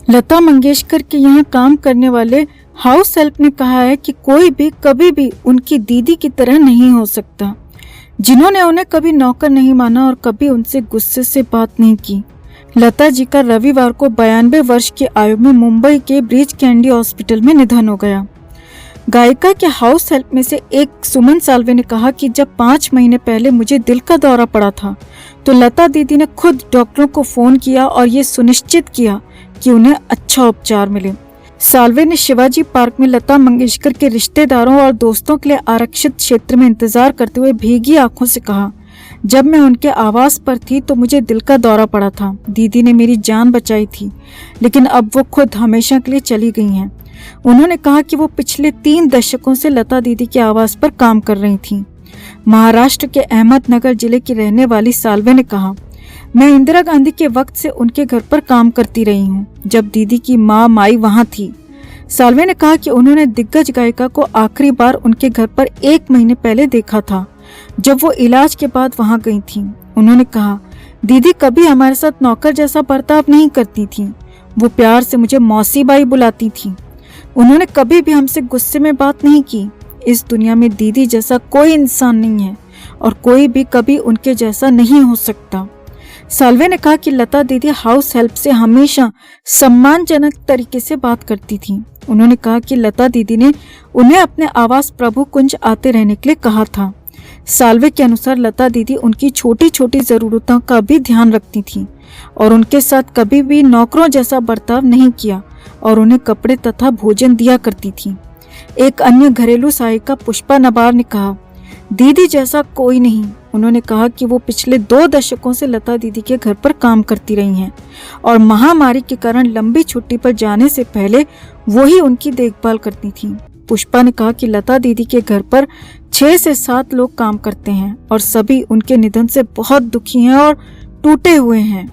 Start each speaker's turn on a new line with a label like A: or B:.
A: लता मंगेशकर के यहाँ काम करने वाले हाउस हेल्प ने कहा है कि कोई भी कभी भी उनकी दीदी की तरह नहीं हो सकता, जिन्होंने उन्हें कभी नौकर नहीं माना और कभी उनसे गुस्से से बात नहीं की। लता जी का रविवार को 92 वर्ष की आयु में मुंबई के ब्रीच कैंडी हॉस्पिटल में निधन हो गया। गायिका के हाउस हेल्प में से एक सुमन साल्वे ने कहा कि जब 5 महीने पहले मुझे दिल का दौरा पड़ा था तो लता दीदी ने खुद डॉक्टरों को फोन किया और ये सुनिश्चित किया कि उन्हें अच्छा उपचार मिले। साल्वे ने शिवाजी पार्क में लता मंगेशकर के रिश्तेदारों और दोस्तों के लिए आरक्षित क्षेत्र में इंतजार करते हुए भीगी आंखों से कहा, जब मैं उनके आवास पर थी तो मुझे दिल का दौरा पड़ा था। दीदी ने मेरी जान बचाई थी, लेकिन अब वो खुद हमेशा के लिए चली गई हैं। उन्होंने कहा कि वो पिछले 3 दशकों से लता दीदी के आवास पर काम कर रही थीं। महाराष्ट्र के अहमदनगर जिले की रहने वाली साल्वे ने कहा, मैं इंदिरा गांधी के वक्त से उनके घर पर काम करती रही हूँ, जब दीदी की माई वहाँ थी। साल्वे ने कहा कि उन्होंने दिग्गज गायिका को आखिरी बार उनके घर पर 1 महीने पहले देखा था, जब वो इलाज के बाद वहाँ गई थी। उन्होंने कहा, दीदी कभी हमारे साथ नौकर जैसा बर्ताव नहीं करती थी, वो प्यार से मुझे मौसी बाई बुलाती थी। उन्होंने कभी भी हमसे गुस्से में बात नहीं की। इस दुनिया में दीदी जैसा कोई इंसान नहीं है और कोई भी कभी उनके जैसा नहीं हो सकता। साल्वे ने कहा कि लता दीदी हाउस हेल्प से हमेशा सम्मानजनक तरीके से बात करती थी। उन्होंने कहा कि लता दीदी ने उन्हें अपने आवास प्रभु कुंज आते रहने के लिए कहा था। साल्वे के अनुसार लता दीदी उनकी छोटी छोटी जरूरतों का भी ध्यान रखती थी और उनके साथ कभी भी नौकरों जैसा बर्ताव नहीं किया और उन्हें कपड़े तथा भोजन दिया करती थी। एक अन्य घरेलू सहायिका पुष्पा नबार ने कहा, दीदी जैसा कोई नहीं। उन्होंने कहा कि वो पिछले 2 दशकों से लता दीदी के घर पर काम करती रही हैं और महामारी के कारण लंबी छुट्टी पर जाने से पहले वो ही उनकी देखभाल करती थी। पुष्पा ने कहा कि लता दीदी के घर पर 6 से 7 लोग काम करते हैं और सभी उनके निधन से बहुत दुखी हैं और टूटे हुए हैं।